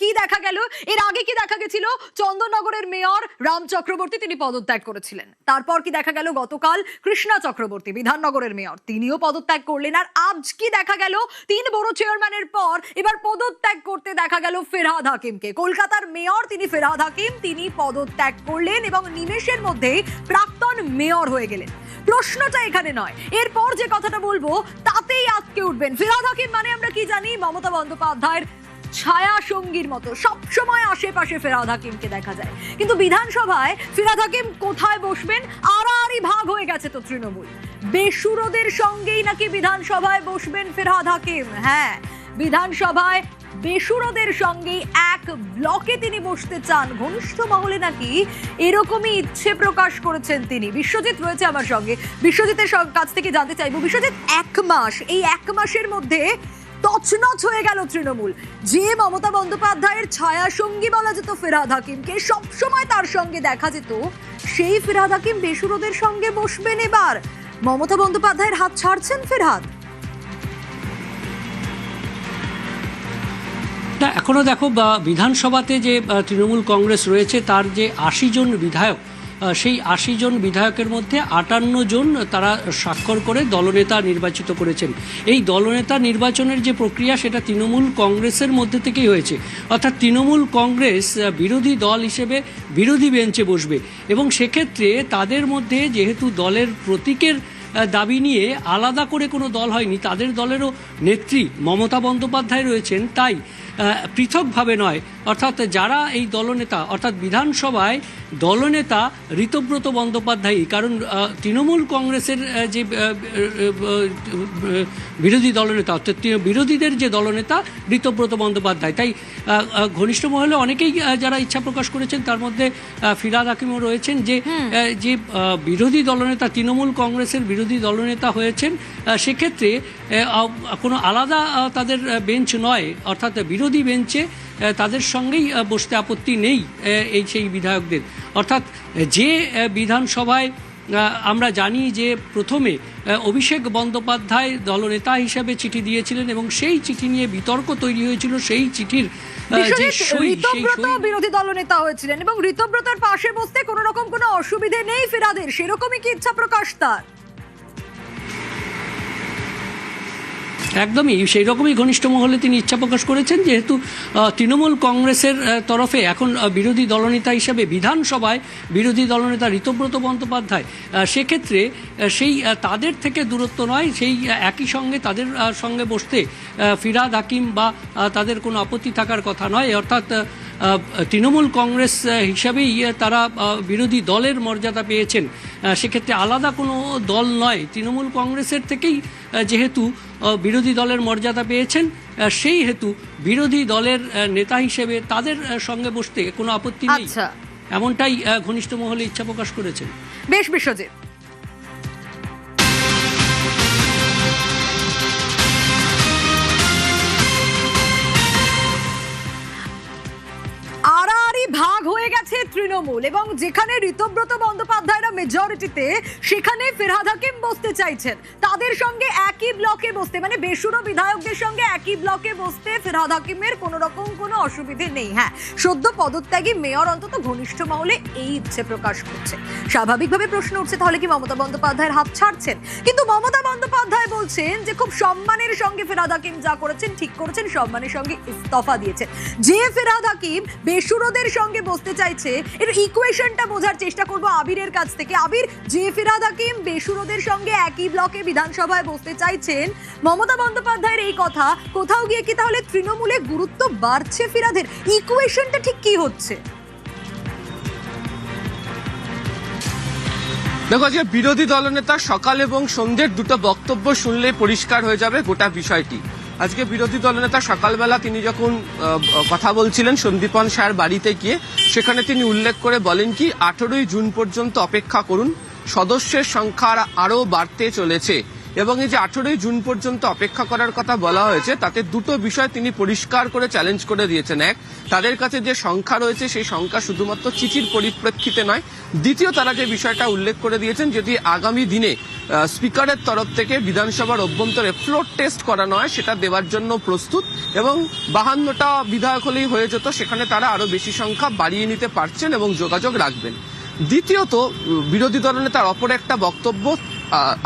কি দেখা গেল? এর আগে কি দেখা গেছিল? চন্দননগরের মেয়র রাম চক্রবর্তী তিনি পদত্যাগ করেছিলেন। তারপর কি দেখা গেল? গতকাল কৃষ্ণা চক্রবর্তী বিধাননগরের মেয়র তিনিও পদত্যাগ করলেন। আর আজ কি দেখা গেল? 3 বড় চেয়ারম্যানের পর এবার পদত্যাগ করতে দেখা গেল ফিরহাদ হাকিমকে। কলকাতার মেয়র তিনি ফিরহাদ হাকিম তিনি পদত্যাগ করলেন এবং নিমেষের মধ্যেই প্রাক্তন মেয়র হয়ে গেলেন। প্রশ্নটা এখানে নয়, এরপর যে কথাটা বলবো তাতেই আটকে উঠবেন। ফিরহাদ হাকিম মানে আমরা কি জানি? মমতা বন্দ্যোপাধ্যায়ের ছায়া সঙ্গীর মতো সবসময় আশেপাশে ফিরহাদ হাকিমকে দেখা যায়। কিন্তু বিধানসভায় ফিরহাদ হাকিম কোথায় বসবেন? আড়াআড়ি ভাগ হয়ে গেছে তো তৃণমূল। বেসুরোদের সঙ্গেই নাকি বিধানসভায় বসবেন ফিরহাদ হাকিম। হ্যাঁ, বিধানসভায় বেসুরোদের সঙ্গেই এক ব্লকে তিনি বসতে চান। ঘনিষ্ঠ মহলে নাকি এরকমই ইচ্ছে প্রকাশ করেছেন তিনি। বিশ্বজিৎ রয়েছে আমার সঙ্গে, বিশ্বজিতের কাছ থেকে জানতে চাইবো। বিশ্বজিৎ, এই এক মাসের মধ্যে তছনছ হয়ে গেল তৃণমূল। যে মমতা বন্দ্যোপাধ্যায়ের ছায়া সঙ্গী বলা যেত ফিরহাদ হাকিমকে, সবসময় তার সঙ্গে দেখা যেত, সেই ফিরহাদ হাকিম বেসুরোদের সঙ্গে বসবেন এবার। মমতা বন্দ্যোপাধ্যায়ের হাত ছাড়ছেন ফিরহাদ? এখনো দেখো বিধানসভাতে যে তৃণমূল কংগ্রেস রয়েছে তার যে 80 জন বিধায়ক, সেই 80 জন বিধায়কের মধ্যে 58 জন তারা স্বাক্ষর করে দলনেতা নির্বাচিত করেছেন। এই দলনেতা নির্বাচনের যে প্রক্রিয়া সেটা তৃণমূল কংগ্রেসের মধ্যে থেকেই হয়েছে। অর্থাৎ তৃণমূল কংগ্রেস বিরোধী দল হিসেবে বিরোধী বেঞ্চে বসবে এবং সেক্ষেত্রে তাদের মধ্যে যেহেতু দলের প্রতীকের দাবি নিয়ে আলাদা করে কোনো দল হয়নি, তাদের দলেরও নেত্রী মমতা বন্দ্যোপাধ্যায় রয়েছেন, তাই পৃথকভাবে নয়, অর্থাৎ যারা এই দলনেতা, অর্থাৎ বিধানসভায় দলনেতা ঋতব্রত বন্দ্যোপাধ্যায়, কারণ তৃণমূল কংগ্রেসের যে বিরোধী দলনেতা, অর্থাৎ বিরোধীদের যে দলনেতা ঋতব্রত বন্দ্যোপাধ্যায়, তাই ঘনিষ্ঠ মহলে অনেকেই যারা ইচ্ছা প্রকাশ করেছেন, তার মধ্যে ফিরহাদ হাকিমও রয়েছেন, যে বিরোধী দলনেতা তৃণমূল কংগ্রেসের বিরোধী দলনেতা হয়েছেন, সেক্ষেত্রে কোনো আলাদা তাদের বেঞ্চ নয়, অর্থাৎ বিরোধী বেঞ্চে তাদের সঙ্গেই বসতে আপত্তি নেই সেই বিধায়কদের। অর্থাৎ যে বিধানসভায় আমরা জানি যে প্রথমে অভিষেক বন্দ্যোপাধ্যায় দলনেতা হিসেবে চিঠি দিয়েছিলেন এবং সেই চিঠি নিয়ে বিতর্ক তৈরি হয়েছিল, সেই চিঠির ঋতব্রত বিরোধী দলনেতা হয়েছিলেন এবং ঋতব্রতর পাশে বসতে কোনো রকম কোনো অসুবিধে নেই ফিরহাদের, সেরকমই কি ইচ্ছা প্রকাশ তার? একদমই সেই রকমই ঘনিষ্ঠ মহলে তিনি ইচ্ছা প্রকাশ করেছেন, যেহেতু তৃণমূল কংগ্রেসের তরফে এখন বিরোধী দলনেতা হিসেবে বিধানসভায় বিরোধী দলনেতা ঋতব্রত বন্দ্যোপাধ্যায়, সেক্ষেত্রে সেই তাদের থেকে দূরত্ব নয়, সেই একই সঙ্গে তাদের সঙ্গে বসতে ফিরহাদ হাকিম বা তাদের কোনো আপত্তি থাকার কথা নয়। অর্থাৎ তৃণমূল কংগ্রেস হিসাবেই তারা বিরোধী দলের মর্যাদা পেয়েছেন, সেক্ষেত্রে আলাদা কোনো দল নয়, তৃণমূল কংগ্রেসের থেকেই যেহেতু বিরোধী দলের মর্যাদা পেয়েছেন, সেই হেতু বিরোধী দলের নেতা হিসেবে তাদের সঙ্গে বসতে কোনো আপত্তি নেই, এমনটাই ঘনিষ্ঠ মহলে ইচ্ছা প্রকাশ করেছেন। বেশ, বিশ্বজিৎ। ভাগ হয়ে গেছে তৃণমূল এবং যেখানে ঋতব্রত বন্দ্যোপাধ্যায়রা মেজরিটিতে, সেখানে ফিরহাদ হাকিম বসতে চাইছেন তাদের সঙ্গে একই ব্লকে বসতে, মানে বেসুরো বিধায়কদের সঙ্গে একই ব্লকে বসতে ফিরহাদ হাকিমের কোনো রকম কোনো অসুবিধে নেই। হ্যাঁ, সদ্য পদত্যাগী মেয়র অন্তত ঘনিষ্ঠ মহলে এই ইচ্ছে প্রকাশ করছে। স্বাভাবিকভাবে প্রশ্ন উঠছে, তাহলে কি মমতা বন্দ্যোপাধ্যায়ের হাত ছাড়ছেন? কিন্তু মমতা বন্দ্যোপাধ্যায় বলছেন যে খুব সম্মানের সঙ্গে ফিরহাদ হাকিম যা করেছেন ঠিক করেছেন, সম্মানের সঙ্গে ইস্তফা দিয়েছেন। যে ফিরহাদ হাকিম বেসুরোদের সঙ্গে বসতে চাইছে, এর ইকুয়েশনটা বোঝার চেষ্টা করব আবিরের কাছ থেকে। আবির, যে ফিরহাদ হাকিম বেসুরোদের সঙ্গে একই ব্লকে বিধানসভায় বসতে চাইছেন, মমতা বন্দ্যোপাধ্যায়ের এই কথা কোথাও গিয়ে কি তাহলে তৃণমূলে গুরুত্ব বাড়ছে ফিরহাদের? ইকুয়েশনটা ঠিক কি হচ্ছে? দেখো, যে বিরোধী দলনেতা সকাল এবং সন্ধ্যের দুটো বক্তব্য শুনলে পরিষ্কার হয়ে যাবে গোটা বিষয়টি। আজকে বিরোধী দলনেতা সকালবেলা তিনি যখন কথা বলছিলেন সন্দীপন শাহর বাড়িতে গিয়ে, সেখানে তিনি উল্লেখ করে বলেন কি 18ই জুন পর্যন্ত অপেক্ষা করুন, সদস্যের সংখ্যা আরও বাড়তে চলেছে এবং এই যে 18ই জুন পর্যন্ত অপেক্ষা করার কথা বলা হয়েছে, তাতে দুটো বিষয় তিনি পরিষ্কার করে চ্যালেঞ্জ করে দিয়েছেন। এক, তাদের কাছে যে সংখ্যা রয়েছে সেই সংখ্যা শুধুমাত্র চিঠির পরিপ্রেক্ষিতে নয়। দ্বিতীয়, তারা যে বিষয়টা উল্লেখ করে দিয়েছেন, যদি আগামী দিনে স্পিকারের তরফ থেকে বিধানসভার অভ্যন্তরে ফ্লোর টেস্ট করানো হয় সেটা দেওয়ার জন্য প্রস্তুত, এবং 52টা বিধায়ক হলেই হয়ে যেত, সেখানে তারা আরো বেশি সংখ্যা বাড়িয়ে নিতে পারছেন এবং যোগাযোগ রাখবেন। দ্বিতীয়ত, বিরোধী দলনেতার অপর একটা বক্তব্য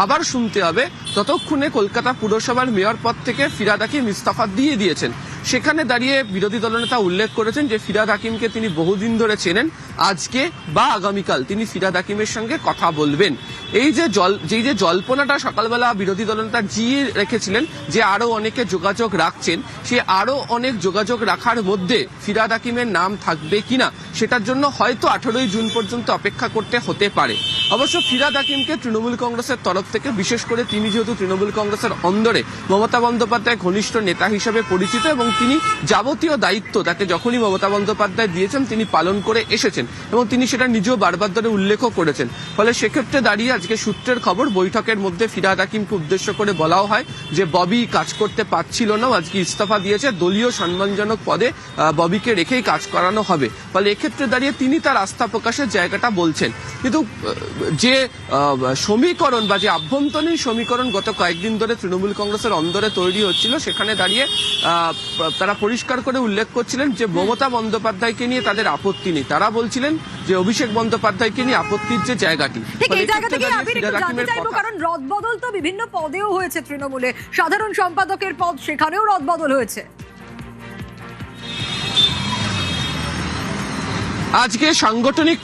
আবার শুনতে হবে, ততক্ষণে কলকাতা পুরসভার মেয়র পদ থেকে ফিরহাদ হাকিম ইস্তফা দিয়ে দিয়েছেন। সেখানে দাঁড়িয়ে বিরোধী দলনেতা উল্লেখ করেছেন যে ফিরহাদ হাকিমকে তিনি বহুদিন ধরে চেনেন, আজকে বা আগামীকাল তিনি ফিরহাদ হাকিমের সঙ্গে কথা বলবেন। এই যে জল্পনাটা সকালবেলা বিরোধী দলনেতা জিয়ে রেখেছিলেন যে আরো অনেকে যোগাযোগ রাখছেন, সে আরো অনেক যোগাযোগ রাখার মধ্যে ফিরহাদ হাকিমের নাম থাকবে কিনা সেটার জন্য হয়তো 18ই জুন পর্যন্ত অপেক্ষা করতে হতে পারে। অবশ্য ফিরহাদ হাকিমকে তৃণমূল কংগ্রেসের তরফ থেকে, বিশেষ করে তিনি যেহেতু তৃণমূল কংগ্রেসের অন্দরে মমতা বন্দ্যোপাধ্যায় ঘনিষ্ঠ নেতা হিসেবে পরিচিত এবং তিনি যাবতীয় দায়িত্ব তাকে যখনই মমতা বন্দ্যোপাধ্যায় দিয়েছেন তিনি পালন করে এসেছেন এবং তিনি সেটা নিজেও বারবার ধরে উল্লেখও করেছেন। ফলে সেক্ষেত্রে দাঁড়িয়ে আজকে সূত্রের খবর, বৈঠকের মধ্যে ফিরহাদ হাকিমকে উদ্দেশ্য করে বলাও হয় যে ববি কাজ করতে পারছিল না, আজকে ইস্তফা দিয়েছে, দলীয় সম্মানজনক পদে ববিকে রেখেই কাজ করানো হবে। ফলে এক্ষেত্রে দাঁড়িয়ে তিনি তার আস্থা প্রকাশের জায়গাটা বলছেন। কিন্তু যে সমীকরণ বা যে আভ্যন্তরীণ সমীকরণ গত কয়েকদিন ধরে তৃণমূল কংগ্রেসের অন্দরে তৈরি হচ্ছিল, সেখানে দাঁড়িয়ে তারা পরিষ্কার করে উল্লেখ করছিলেন যে মমতা বন্দ্যোপাধ্যায়কে নিয়ে তাদের আপত্তি নেই। তারা বলছিলেন যে অভিষেক বন্দ্যোপাধ্যায়কে নিয়ে আপত্তির যে জায়গাটি, কারণ রদবদল তো বিভিন্ন পদেও হয়েছে তৃণমূলে, সাধারণ সম্পাদকের পদ সেখানেও রদবদল হয়েছে। আজকে সাংগঠনিক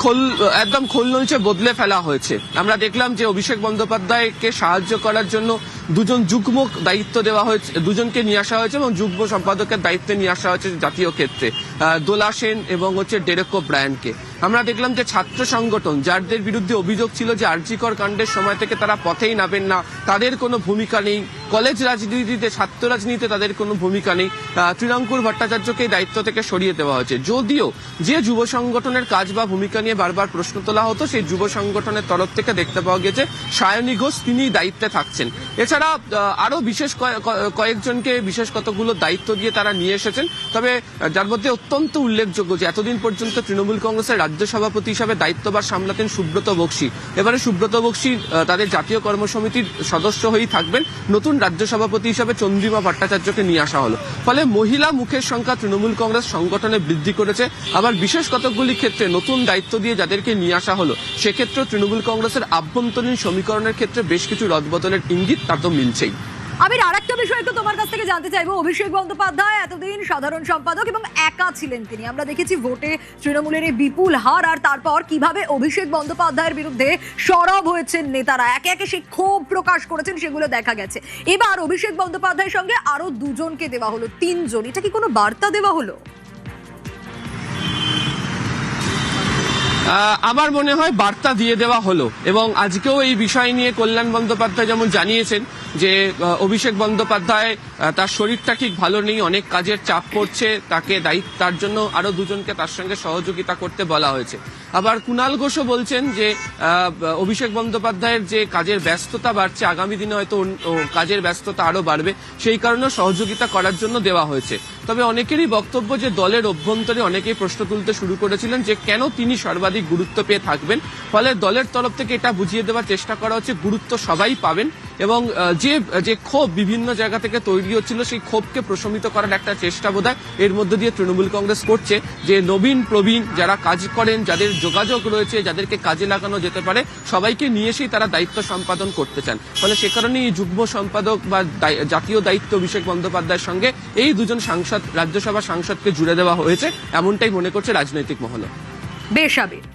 একদম খোলনলচে বদলে ফেলা হয়েছে। আমরা দেখলাম যে অভিষেক বন্দ্যোপাধ্যায়কে সাহায্য করার জন্য দুজন যুগ্ম দায়িত্ব দেওয়া হয়েছে, দুজনকে নিয়ে আসা হয়েছে এবং যুগ্ম সম্পাদকের দায়িত্বে নিয়ে আসা হয়েছে জাতীয় ক্ষেত্রে দোলা সেন এবং ডেরেক ও ব্রায়ানকে। আমরা দেখলাম যে ছাত্র সংগঠন যাদের বিরুদ্ধে অভিযোগ ছিল যে আরজিকর কাণ্ডের সময় থেকে তারা পথেই নামেন না, তাদের কোনো ভূমিকা নেই, কলেজ রাজনীতিতে ছাত্র রাজনীতিতে তাদের কোনো ভূমিকা নেই, তৃণাঙ্কুর ভট্টাচার্যকে দায়িত্ব থেকে সরিয়ে দেওয়া হয়েছে। যদিও যে যুব সংগঠনের কাজ বা ভূমিকা নিয়ে বারবার প্রশ্ন তোলা হতো, সেই যুব সংগঠনের তরফ থেকে দেখতে পাওয়া গেছে সায়নী ঘোষ তিনি দায়িত্বে থাকছেন। এছাড়া আরো বিশেষ কয়েকজনকে বিশেষ কতগুলো দায়িত্ব দিয়ে তারা নিয়ে এসেছেন। তবে যার মধ্যে অত্যন্ত উল্লেখযোগ্য যে এতদিন পর্যন্ত তৃণমূল কংগ্রেসের রাজ্য সভাপতি হিসাবে দায়িত্বভার সামলাতেন সুব্রত বক্সী। এবারে সুব্রত বক্সী তাদের জাতীয় কর্মসমিতির সদস্য হয়েই থাকবেন। নতুন রাজ্য সভাপতি হিসাবে চন্দ্রিমা ভট্টাচার্যকে নিয়ে আসা হলো। ফলে মহিলা মুখের সংখ্যা তৃণমূল কংগ্রেস সংগঠনে বৃদ্ধি করেছে। আবার বিশেষ কতকগুলি ক্ষেত্রে নতুন দায়িত্ব দিয়ে যাদেরকে নিয়ে আসা হলো, সেক্ষেত্রে তৃণমূল কংগ্রেসের আভ্যন্তরীণ সমীকরণের ক্ষেত্রে বেশ কিছু রদবদলের ইঙ্গিত তা তো মিলছেই। আমি আরেকটা বিষয় একটু তোমার কাছ থেকে জানতে চাইবো, অভিষেক বন্দ্যোপাধ্যায় এতদিন সাধারণ সম্পাদক এবং একা ছিলেন তিনি, আমরা দেখেছি ভোটে তৃণমূলের এই বিপুল হার, আর তারপর কিভাবে অভিষেক বন্দ্যোপাধ্যায়ের বিরুদ্ধে সরব হয়েছেন নেতারা, একে একে সেই ক্ষোভ প্রকাশ করেছেন সেগুলো দেখা গেছে। এবার অভিষেক বন্দ্যোপাধ্যায়ের সঙ্গে আরো দুজনকে দেওয়া হলো, 3 জন, এটা কি কোনো বার্তা দেওয়া হলো? আমার মনে হয় বার্তা দিয়ে দেওয়া হলো, এবং আজকেও এই বিষয় নিয়ে কল্যাণ বন্দ্যোপাধ্যায় যেমন জানিয়েছেন যে অভিষেক বন্দ্যোপাধ্যায় তার শরীরটা ঠিক ভালো নেই, অনেক কাজের চাপ পড়ছে, তাকে তার জন্য আরো দুজনকে তার সঙ্গে সহযোগিতা করতে বলা হয়েছে। আবার কুণাল ঘোষও বলছেন যে অভিষেক বন্দ্যোপাধ্যায়ের যে কাজের ব্যস্ততা বাড়ছে, আগামী দিনে হয়তো কাজের ব্যস্ততা আরো বাড়বে, সেই কারণে সহযোগিতা করার জন্য দেওয়া হয়েছে। তবে অনেকেরই বক্তব্য যে দলের অভ্যন্তরে অনেকেই প্রশ্ন তুলতে শুরু করেছিলেন যে কেন তিনি সর্বাধিক গুরুত্ব পেয়ে থাকবেন। ফলে দলের তরফ থেকে এটা বুঝিয়ে দেওয়ার চেষ্টা করা হচ্ছে গুরুত্ব সবাই পাবেন, এবং যে ক্ষোভ বিভিন্ন জায়গা থেকে তৈরি হচ্ছিল সেই ক্ষোভকে প্রশমিত করার একটা চেষ্টা বোধহয় এর মধ্যে দিয়ে তৃণমূল কংগ্রেস করছে, যে নবীন প্রবীণ যারা কাজ করেন, যাদের যোগাযোগ রয়েছে, যাদেরকে কাজে লাগানো যেতে পারে, সবাইকে নিয়ে এসেই তারা দায়িত্ব সম্পাদন করতে চান। ফলে সে কারণেই যুগ্ম সম্পাদক বা জাতীয় দায়িত্ব অভিষেক বন্দ্যোপাধ্যায়ের সঙ্গে এই দুজন সাংসদ, রাজ্যসভা সাংসদকে জুড়ে দেওয়া হয়েছে, এমনটাই মনে করছে রাজনৈতিক মহল। বেশ আবির।